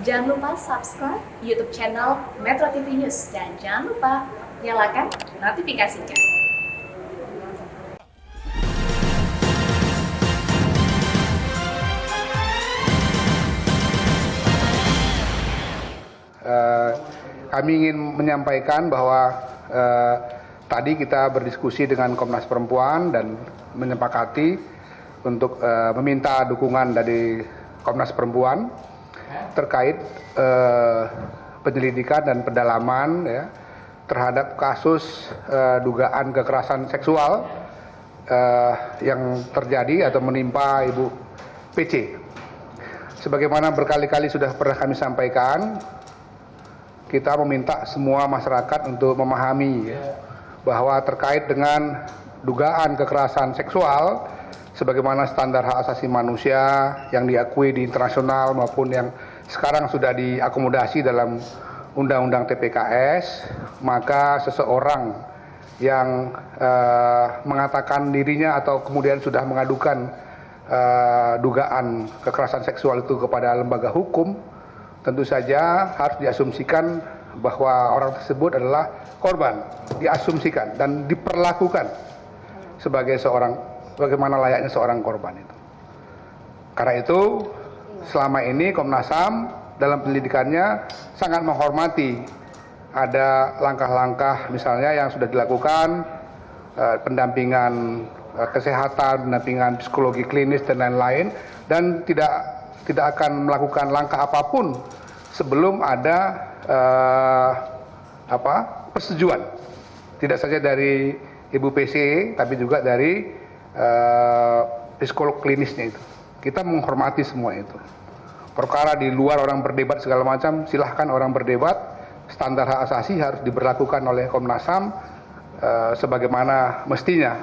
Jangan lupa subscribe YouTube channel Metro TV News dan jangan lupa nyalakan notifikasinya. Kami ingin menyampaikan bahwa tadi kita berdiskusi dengan Komnas Perempuan dan menyepakati untuk meminta dukungan dari Komnas Perempuan terkait penyelidikan dan pendalaman ya, terhadap kasus dugaan kekerasan seksual yang terjadi atau menimpa Ibu PC. Sebagaimana berkali-kali sudah pernah kami sampaikan, kita meminta semua masyarakat untuk memahami ya, bahwa terkait dengan dugaan kekerasan seksual sebagaimana standar hak asasi manusia yang diakui di internasional maupun yang sekarang sudah diakomodasi dalam Undang-Undang TPKS, maka seseorang yang mengatakan dirinya atau kemudian sudah mengadukan dugaan kekerasan seksual itu kepada lembaga hukum, tentu saja harus diasumsikan bahwa orang tersebut adalah korban, diasumsikan dan diperlakukan sebagai bagaimana layaknya seorang korban itu. Karena itu, selama ini Komnas HAM dalam penyelidikannya sangat menghormati ada langkah-langkah misalnya yang sudah dilakukan, pendampingan kesehatan, pendampingan psikologi klinis dan lain-lain, dan tidak akan melakukan langkah apapun sebelum ada persetujuan, tidak saja dari Ibu PC tapi juga dari psikolog klinisnya itu. Kita menghormati semua itu. Perkara di luar orang berdebat segala macam, silahkan orang berdebat. Standar hak asasi harus diberlakukan oleh Komnas HAM sebagaimana mestinya.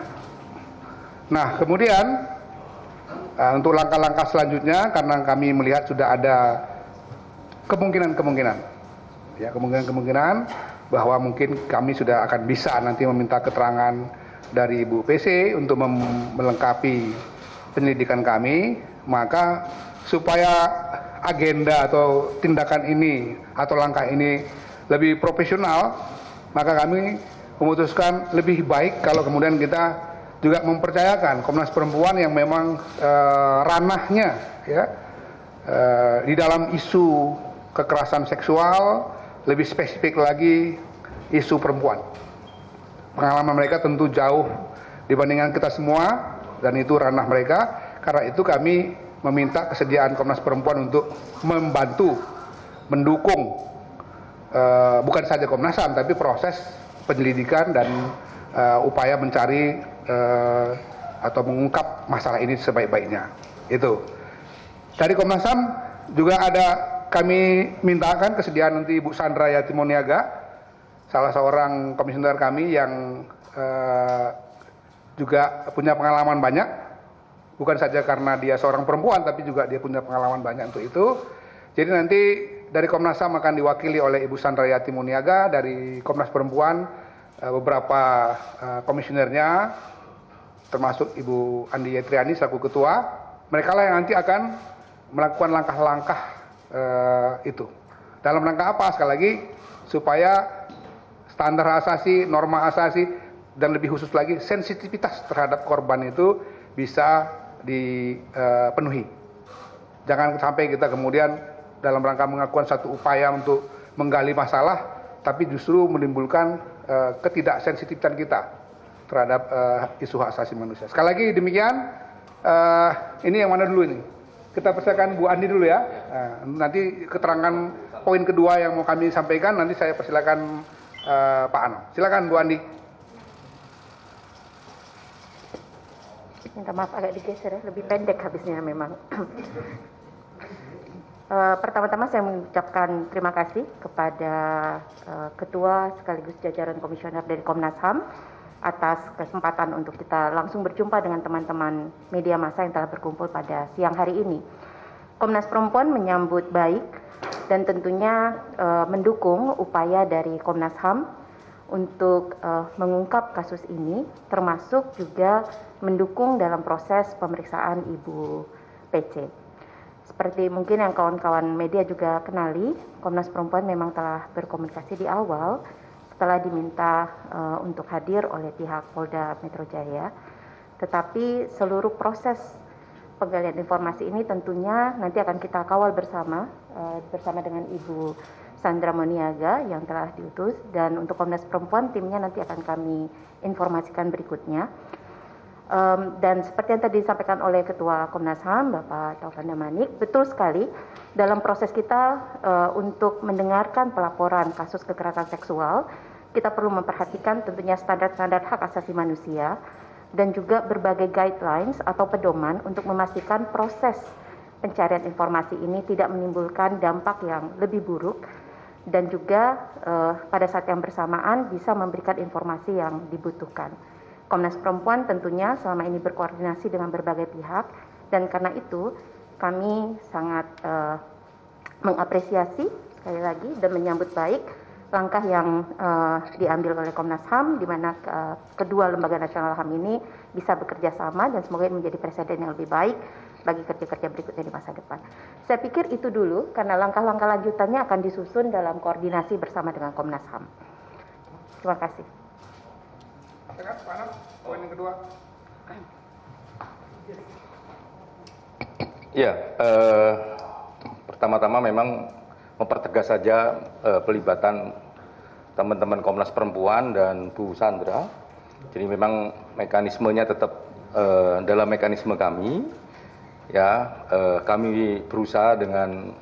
Nah, kemudian untuk langkah-langkah selanjutnya, karena kami melihat sudah ada kemungkinan bahwa mungkin kami sudah akan bisa nanti meminta keterangan dari Ibu PC untuk melengkapi penyelidikan kami, maka supaya agenda atau tindakan ini atau langkah ini lebih profesional, maka kami memutuskan lebih baik kalau kemudian kita juga mempercayakan Komnas Perempuan yang memang ranahnya ya, di dalam isu kekerasan seksual, lebih spesifik lagi isu perempuan. Pengalaman mereka tentu jauh dibandingkan kita semua dan itu ranah mereka. Karena itu kami meminta kesediaan Komnas Perempuan untuk membantu, mendukung bukan saja Komnas HAM tapi proses penyelidikan dan upaya mencari atau mengungkap masalah ini sebaik-baiknya. Itu. Dari Komnas HAM juga ada kami mintakan kesediaan nanti Ibu Sandra Yatimoniaga, salah seorang komisioner kami yang juga punya pengalaman banyak, bukan saja karena dia seorang perempuan tapi juga dia punya pengalaman banyak untuk itu. Jadi nanti dari Komnas HAM akan diwakili oleh Ibu Sandra Yatimoniaga, dari Komnas Perempuan beberapa komisionernya termasuk Ibu Andi Yetriani selaku ketua. Mereka lah yang nanti akan melakukan langkah-langkah itu. Dalam rangka apa? Sekali lagi supaya standar asasi, norma asasi dan lebih khusus lagi sensitivitas terhadap korban itu bisa dipenuhi. Jangan sampai kita kemudian dalam rangka mengakukan satu upaya untuk menggali masalah tapi justru menimbulkan ketidaksensitifan kita terhadap isu hak asasi manusia. Sekali lagi demikian, ini yang mana dulu ini? Kita persilakan Bu Andi dulu ya. Nanti keterangan poin kedua yang mau kami sampaikan nanti saya persilakan Pak Anam. Silakan Bu Andi. Minta maaf agak digeser ya, lebih pendek habisnya memang. Pertama-tama saya mengucapkan terima kasih kepada Ketua sekaligus jajaran komisioner dari Komnas HAM atas kesempatan untuk kita langsung berjumpa dengan teman-teman media massa yang telah berkumpul pada siang hari ini. Komnas Perempuan menyambut baik dan tentunya mendukung upaya dari Komnas HAM untuk mengungkap kasus ini, termasuk juga mendukung dalam proses pemeriksaan Ibu PC. Seperti mungkin yang kawan-kawan media juga kenali, Komnas Perempuan memang telah berkomunikasi di awal setelah diminta untuk hadir oleh pihak Polda Metro Jaya. Tetapi seluruh proses penggalian informasi ini tentunya nanti akan kita kawal bersama dengan Ibu Sandra Moniaga yang telah diutus, dan untuk Komnas Perempuan timnya nanti akan kami informasikan berikutnya. Dan seperti yang tadi disampaikan oleh Ketua Komnas HAM, Bapak Taufan Damanik, betul sekali dalam proses kita untuk mendengarkan pelaporan kasus kekerasan seksual, kita perlu memperhatikan tentunya standar-standar hak asasi manusia dan juga berbagai guidelines atau pedoman untuk memastikan proses pencarian informasi ini tidak menimbulkan dampak yang lebih buruk dan juga pada saat yang bersamaan bisa memberikan informasi yang dibutuhkan. Komnas Perempuan tentunya selama ini berkoordinasi dengan berbagai pihak, dan karena itu kami sangat mengapresiasi sekali lagi dan menyambut baik langkah yang diambil oleh Komnas HAM, di mana kedua lembaga nasional HAM ini bisa bekerja sama dan semoga ini menjadi presiden yang lebih baik bagi kerja-kerja berikutnya di masa depan. Saya pikir itu dulu, karena langkah-langkah lanjutannya akan disusun dalam koordinasi bersama dengan Komnas HAM. Terima kasih. Pak Anam, poin yang kedua. Ya, pertama-tama memang mempertegas saja pelibatan teman-teman Komnas Perempuan dan Bu Sandra. Jadi memang mekanismenya tetap dalam mekanisme kami. Ya, kami berusaha dengan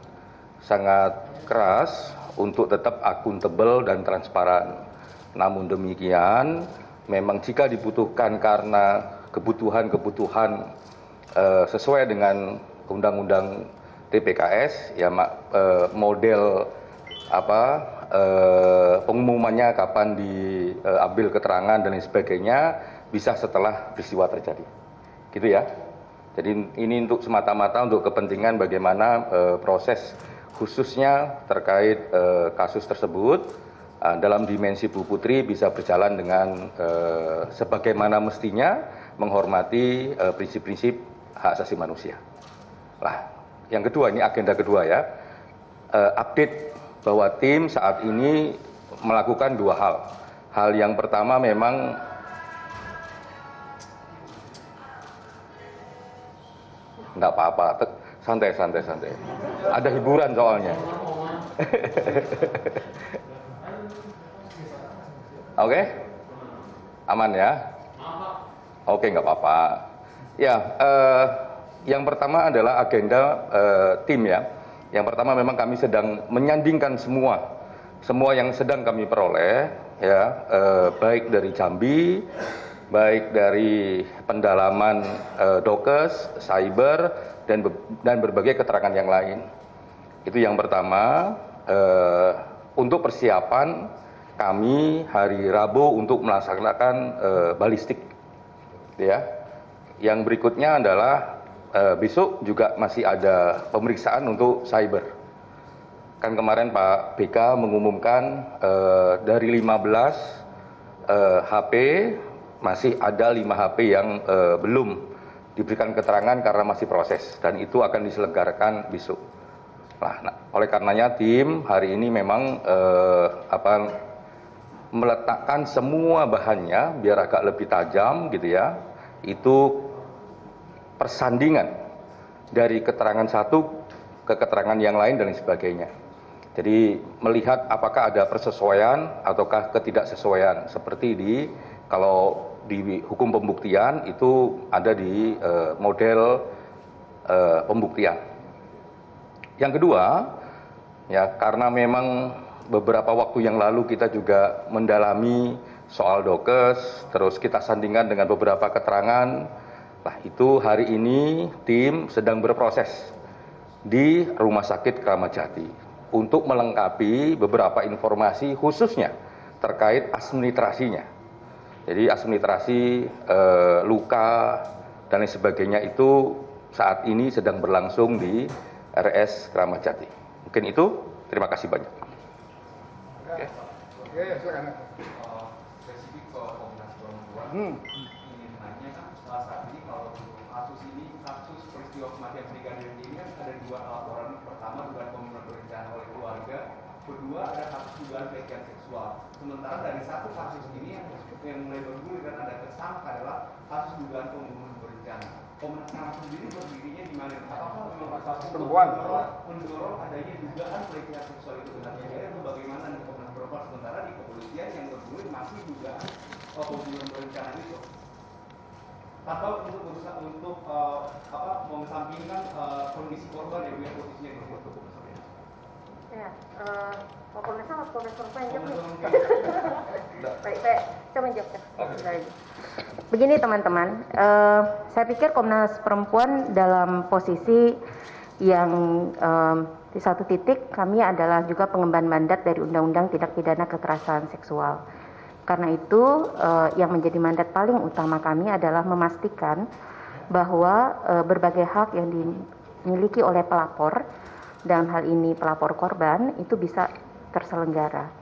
sangat keras untuk tetap akuntabel dan transparan. Namun demikian, memang jika dibutuhkan karena kebutuhan-kebutuhan sesuai dengan Undang-Undang TPKS, ya model pengumumannya kapan diambil keterangan dan lain sebagainya bisa setelah peristiwa terjadi, gitu ya. Jadi ini untuk semata-mata untuk kepentingan bagaimana proses khususnya terkait kasus tersebut dalam dimensi Bu Putri bisa berjalan dengan sebagaimana mestinya, menghormati prinsip-prinsip hak asasi manusia. Lah, yang kedua, ini agenda kedua ya, update bahwa tim saat ini melakukan dua hal. Hal yang pertama memang nggak apa-apa, santai. Ada hiburan soalnya. Oke? Aman ya? Oke, nggak apa-apa. Ya, yang pertama adalah agenda tim ya. Yang pertama memang kami sedang menyandingkan semua yang sedang kami peroleh, ya, baik dari Jambi, baik dari pendalaman Dokes, cyber, dan berbagai keterangan yang lain. Itu yang pertama. Untuk persiapan kami hari Rabu untuk melaksanakan balistik, ya. Yang berikutnya adalah besok juga masih ada pemeriksaan untuk cyber. Kan kemarin Pak BK mengumumkan dari 15 HP masih ada 5 HP yang belum diberikan keterangan karena masih proses, dan itu akan diselenggarakan besok. Nah, oleh karenanya tim hari ini memang meletakkan semua bahannya biar agak lebih tajam gitu ya, itu persandingan dari keterangan satu ke keterangan yang lain dan lain sebagainya. Jadi melihat apakah ada persesuaian ataukah ketidaksesuaian, seperti kalau di hukum pembuktian itu ada di model pembuktian. Yang kedua, ya, karena memang beberapa waktu yang lalu kita juga mendalami soal Dokes, terus kita sandingkan dengan beberapa keterangan. Nah, itu hari ini tim sedang berproses di Rumah Sakit Kramat Jati untuk melengkapi beberapa informasi khususnya terkait administrasinya. Jadi administrasi luka dan lain sebagainya itu saat ini sedang berlangsung di RS Kramat Jati. Mungkin itu, terima kasih banyak. Oke. Ya, silakan. Spesifik ke Komnas Perempuan, ingin nanya kan saat ini kalau kasus peristiwa kematian Brigadir ini kan ada dua laporan. Pertama, dugaan pembunuhan berencana oleh keluarga. Kedua, ada kasus dugaan pelecehan seksual. Sementara dari satu kasus ini yang mulai bergulir dan ada tersangka adalah kasus dugaan pembunuhan berencana. Komnas HAM sendiri berdirinya di mana? Apakah memang kasus perempuan mendorong adanya dugaan pelecehan seksual itu benar? Jadi bagaimana di Komnas Perempuan, sementara di kepolisian yang bergulir masih dugaan pembunuhan berencana itu? Atau untuk berusaha untuk mengesampingkan kondisi korban yang posisinya di situ? Ya, Komnas HAM atau Komnas Perempuan yang jawab? Baik, saya menjawab. Begini teman-teman, saya pikir Komnas Perempuan dalam posisi yang di satu titik kami adalah juga pengemban mandat dari Undang-Undang Tindak Pidana Kekerasan Seksual. Karena itu yang menjadi mandat paling utama kami adalah memastikan bahwa berbagai hak yang dimiliki oleh pelapor, dalam hal ini pelapor korban, itu bisa terselenggara.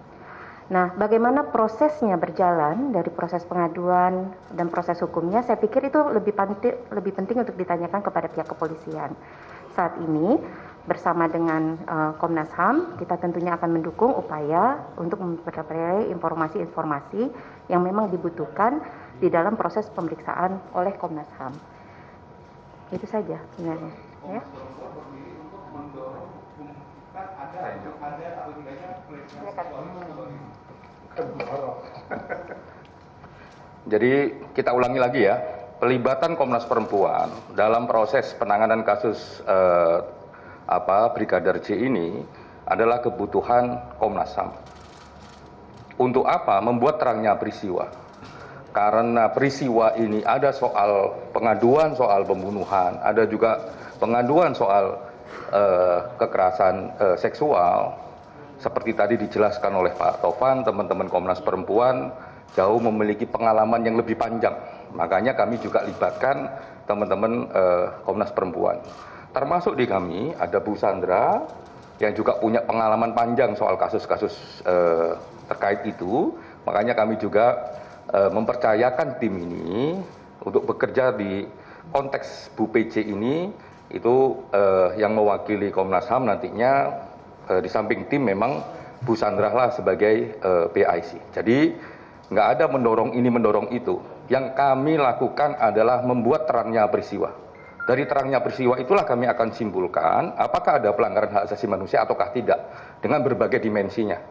Nah, bagaimana prosesnya berjalan dari proses pengaduan dan proses hukumnya, saya pikir itu lebih penting untuk ditanyakan kepada pihak kepolisian. Saat ini, bersama dengan Komnas HAM, kita tentunya akan mendukung upaya untuk memperoleh informasi-informasi yang memang dibutuhkan di dalam proses pemeriksaan oleh Komnas HAM. Itu saja sebenarnya. Ya. Jadi kita ulangi lagi ya, pelibatan Komnas Perempuan dalam proses penanganan kasus Brigadir J ini adalah kebutuhan Komnas HAM. Untuk apa? Membuat terangnya peristiwa. Karena peristiwa ini ada soal pengaduan soal pembunuhan, ada juga pengaduan soal kekerasan seksual. Seperti tadi dijelaskan oleh Pak Tovan, teman-teman Komnas Perempuan jauh memiliki pengalaman yang lebih panjang. Makanya kami juga libatkan teman-teman Komnas Perempuan. Termasuk di kami ada Bu Sandra yang juga punya pengalaman panjang soal kasus-kasus terkait itu. Makanya kami juga mempercayakan tim ini untuk bekerja di konteks Bu PJ ini, itu yang mewakili Komnas HAM nantinya di samping tim memang Bu Sandra lah sebagai PIC. Jadi nggak ada mendorong ini mendorong itu. Yang kami lakukan adalah membuat terangnya peristiwa. Dari terangnya peristiwa itulah kami akan simpulkan apakah ada pelanggaran hak asasi manusia ataukah tidak dengan berbagai dimensinya.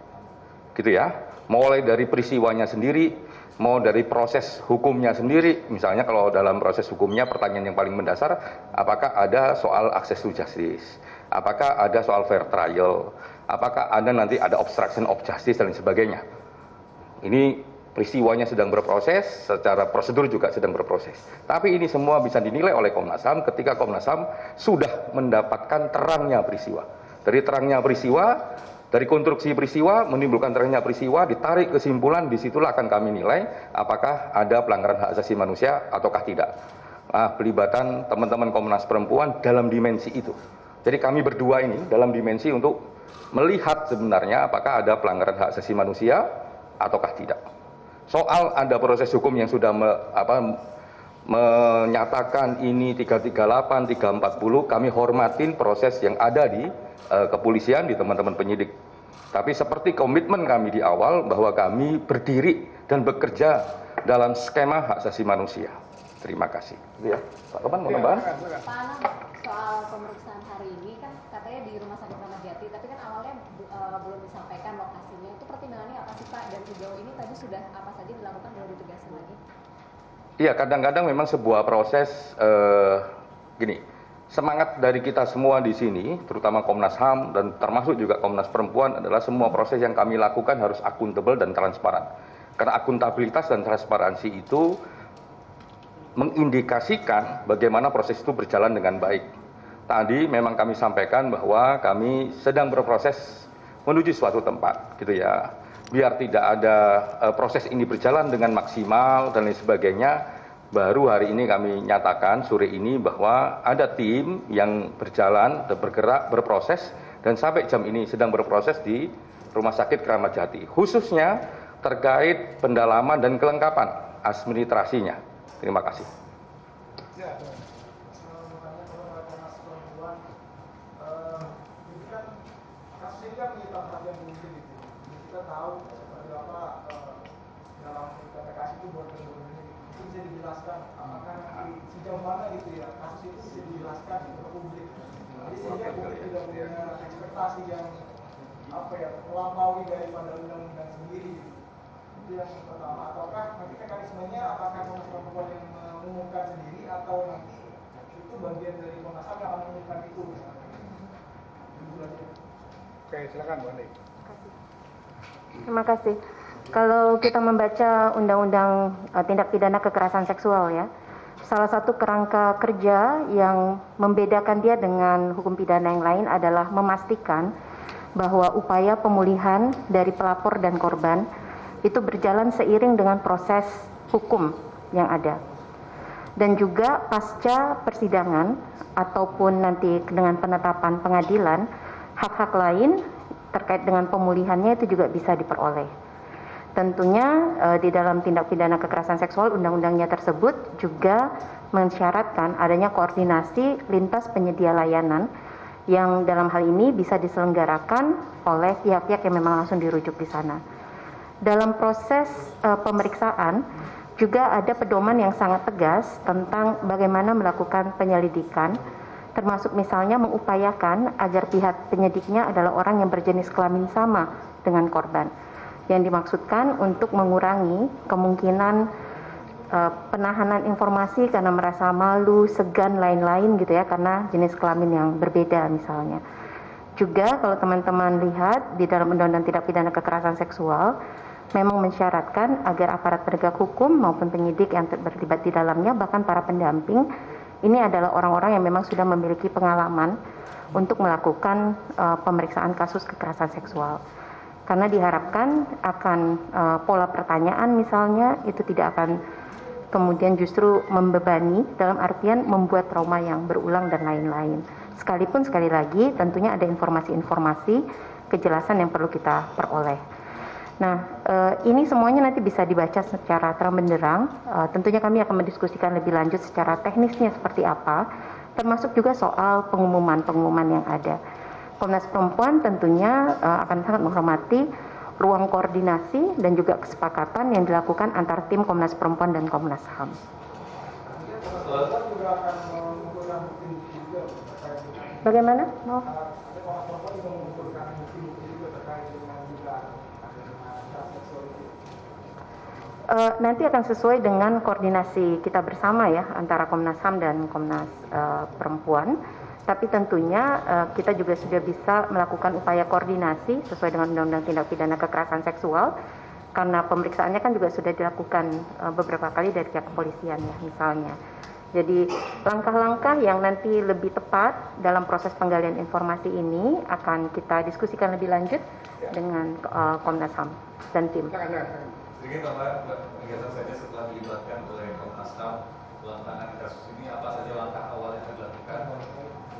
Gitu ya. Mulai dari peristiwanya sendiri, mau dari proses hukumnya sendiri. Misalnya kalau dalam proses hukumnya pertanyaan yang paling mendasar, apakah ada soal access to justice? Apakah ada soal fair trial? Apakah ada nanti ada obstruction of justice dan sebagainya? Ini peristiwanya sedang berproses, secara prosedur juga sedang berproses. Tapi ini semua bisa dinilai oleh Komnas HAM ketika Komnas HAM sudah mendapatkan terangnya peristiwa. Dari terangnya peristiwa, dari konstruksi peristiwa, menimbulkan terangnya peristiwa, ditarik kesimpulan, disitulah akan kami nilai apakah ada pelanggaran hak asasi manusia ataukah tidak. Nah, pelibatan teman-teman Komnas Perempuan dalam dimensi itu. Jadi kami berdua ini dalam dimensi untuk melihat sebenarnya apakah ada pelanggaran hak asasi manusia ataukah tidak. Soal ada proses hukum yang sudah menyatakan ini 338, 340, kami hormatin proses yang ada di kepolisian, di teman-teman penyidik. Tapi seperti komitmen kami di awal bahwa kami berdiri dan bekerja dalam skema hak asasi manusia. Terima kasih. Ya, Pak Topan mau tambahan? Pak Anam, soal pemeriksaan hari ini kan katanya di Rumah Sakit Kramat Jati, tapi kan awalnya belum disampaikan lokasinya. Itu pertimbangannya apa sih Pak? Dan sejauh ini tadi sudah apa saja dilakukan, boleh ditegaskan lagi? Iya, kadang-kadang memang sebuah proses gini. Semangat dari kita semua di sini, terutama Komnas HAM dan termasuk juga Komnas Perempuan adalah semua proses yang kami lakukan harus akuntabel dan transparan. Karena akuntabilitas dan transparansi itu mengindikasikan bagaimana proses itu berjalan dengan baik. Tadi memang kami sampaikan bahwa kami sedang berproses menuju suatu tempat, gitu ya. Biar tidak ada proses ini berjalan dengan maksimal dan lain sebagainya, baru hari ini kami nyatakan sore ini bahwa ada tim yang berjalan dan bergerak, berproses, dan sampai jam ini sedang berproses di Rumah Sakit Kramat Jati, khususnya terkait pendalaman dan kelengkapan administrasinya. Terima kasih. ini kan menyita perhatian publik gitu. Kita tahu beberapa dalam PPKS itu buat itu bisa dijelaskan apakah nanti sejauh mana gitu ya kasus itu bisa dijelaskan ke publik. Jadi sehingga publik tidak punya ekspektasi yang melampaui daripada undang-undang sendiri. Itu yang pertama. Ataukah nanti mekanismenya apakah Komnas Perempuan yang mengumumkan sendiri atau nanti itu bagian dari Komnas HAM yang akan mengumumkan itu? Oke, silakan Bu Andi. Terima kasih. Kalau kita membaca Undang-Undang Tindak Pidana Kekerasan Seksual ya, salah satu kerangka kerja yang membedakan dia dengan hukum pidana yang lain adalah memastikan bahwa upaya pemulihan dari pelapor dan korban itu berjalan seiring dengan proses hukum yang ada. Dan juga pasca persidangan ataupun nanti dengan penetapan pengadilan, hak-hak lain terkait dengan pemulihannya itu juga bisa diperoleh. Tentunya di dalam tindak pidana kekerasan seksual undang-undangnya tersebut juga mensyaratkan adanya koordinasi lintas penyedia layanan yang dalam hal ini bisa diselenggarakan oleh pihak-pihak yang memang langsung dirujuk di sana. Dalam proses pemeriksaan juga ada pedoman yang sangat tegas tentang bagaimana melakukan penyelidikan, termasuk misalnya mengupayakan agar pihak penyidiknya adalah orang yang berjenis kelamin sama dengan korban, yang dimaksudkan untuk mengurangi kemungkinan penahanan informasi karena merasa malu, segan, lain-lain gitu ya, karena jenis kelamin yang berbeda misalnya. Juga kalau teman-teman lihat di dalam Undang-Undang Tindak Pidana Kekerasan Seksual memang mensyaratkan agar aparat penegak hukum maupun penyidik yang terlibat di dalamnya, bahkan para pendamping, ini adalah orang-orang yang memang sudah memiliki pengalaman untuk melakukan pemeriksaan kasus kekerasan seksual. Karena diharapkan akan pola pertanyaan misalnya itu tidak akan kemudian justru membebani dalam artian membuat trauma yang berulang dan lain-lain. Sekalipun sekali lagi tentunya ada informasi-informasi kejelasan yang perlu kita peroleh. Nah, ini semuanya nanti bisa dibaca secara terang benderang. Tentunya kami akan mendiskusikan lebih lanjut secara teknisnya seperti apa, termasuk juga soal pengumuman-pengumuman yang ada. Komnas Perempuan tentunya akan sangat menghormati ruang koordinasi dan juga kesepakatan yang dilakukan antar tim Komnas Perempuan dan Komnas HAM. Bagaimana? Mau? Nanti akan sesuai dengan koordinasi kita bersama ya antara Komnas HAM dan Komnas Perempuan. Tapi tentunya kita juga sudah bisa melakukan upaya koordinasi sesuai dengan Undang-Undang Tindak Pidana Kekerasan Seksual, karena pemeriksaannya kan juga sudah dilakukan beberapa kali dari pihak kepolisian ya misalnya. Jadi langkah-langkah yang nanti lebih tepat dalam proses penggalian informasi ini akan kita diskusikan lebih lanjut dengan Komnas HAM dan tim. Sedikit Mbak, kegiatan saja setelah dilibatkan oleh Komnas HAM dalam penanganan kasus ini, apa saja langkah awal yang dilakukan?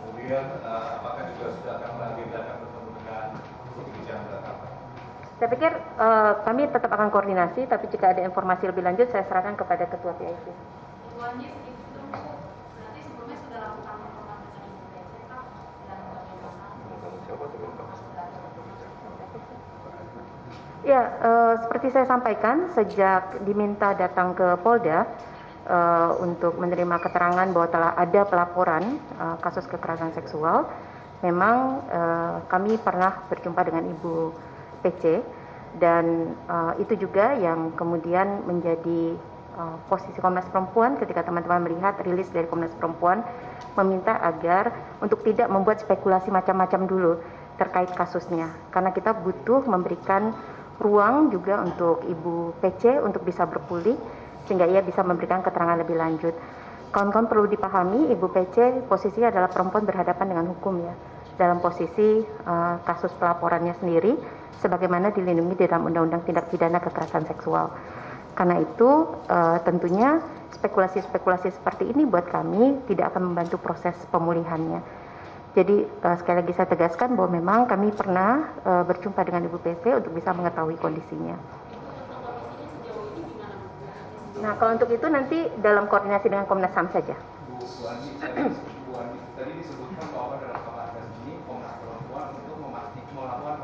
Kemudian apakah juga sudah akan mengagendakan bertemu dengan kebijakan belakang? Saya pikir kami tetap akan koordinasi, tapi jika ada informasi lebih lanjut saya serahkan kepada Ketua PIC. Berarti sebelumnya sudah lakukan pemeriksaan dan Ya, seperti saya sampaikan, sejak diminta datang ke Polda untuk menerima keterangan bahwa telah ada pelaporan kasus kekerasan seksual, memang kami pernah berjumpa dengan Ibu PC, dan itu juga yang kemudian menjadi posisi Komnas Perempuan ketika teman-teman melihat rilis dari Komnas Perempuan meminta agar untuk tidak membuat spekulasi macam-macam dulu terkait kasusnya, karena kita butuh memberikan ruang juga untuk Ibu PC untuk bisa berpulih sehingga ia bisa memberikan keterangan lebih lanjut. Kawan-kawan perlu dipahami, Ibu PC posisinya adalah perempuan berhadapan dengan hukum ya, dalam posisi kasus pelaporannya sendiri sebagaimana dilindungi di dalam Undang-Undang Tindak Pidana Kekerasan Seksual. Karena itu tentunya spekulasi-spekulasi seperti ini buat kami tidak akan membantu proses pemulihannya. Jadi sekali lagi saya tegaskan bahwa memang kami pernah berjumpa dengan Ibu PC untuk bisa mengetahui kondisinya. Nah, kalau untuk itu nanti dalam koordinasi dengan Komnas HAM saja. Bu Andi, tadi disebutkan bahwa dalam pembahasan ini Komnas Perempuan untuk melakukan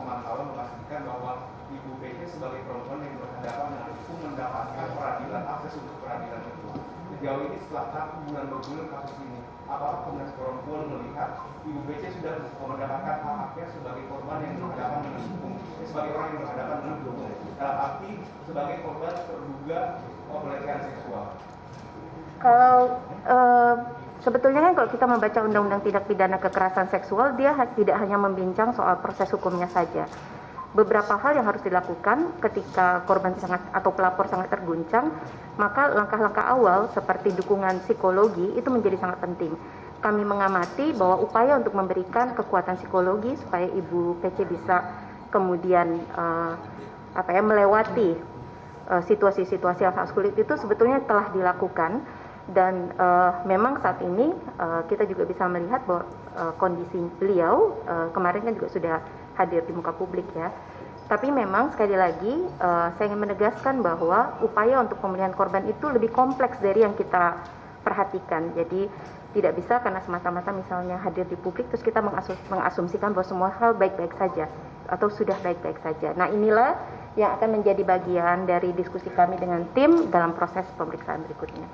sebagai perempuan yang berhadapan dengan hukum mendapatkan peradilan, akses untuk peradilan itu. Sejauh ini setelah bulan bergulir kasus ini, apakah Komnas Perempuan melihat Ibu PC sudah mendapatkan hak-haknya sebagai korban yang berhadapan dengan hukum, sebagai orang yang berhadapan dengan hukum, dalam arti sebagai korban terduga pelecehan seksual? Kalau sebetulnya kan kalau kita membaca Undang-Undang Tindak Pidana Kekerasan Seksual, dia tidak hanya membincang soal proses hukumnya saja. Beberapa hal yang harus dilakukan ketika korban atau pelapor sangat terguncang, maka langkah-langkah awal seperti dukungan psikologi itu menjadi sangat penting. Kami mengamati bahwa upaya untuk memberikan kekuatan psikologi supaya Ibu PC bisa kemudian melewati situasi-situasi yang sangat sulit itu sebetulnya telah dilakukan. Dan memang saat ini kita juga bisa melihat bahwa kondisi beliau kemarin kan juga sudah hadir di muka publik ya. Tapi memang sekali lagi saya ingin menegaskan bahwa upaya untuk pemulihan korban itu lebih kompleks dari yang kita perhatikan. Jadi tidak bisa karena semata-mata misalnya hadir di publik terus kita mengasumsikan bahwa semua hal baik-baik saja atau sudah baik-baik saja. Nah inilah yang akan menjadi bagian dari diskusi kami dengan tim dalam proses pemeriksaan berikutnya.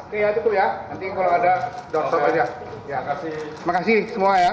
Oke ya, tutup ya. Nanti kalau ada doorstop aja. Ya, terima kasih semua ya.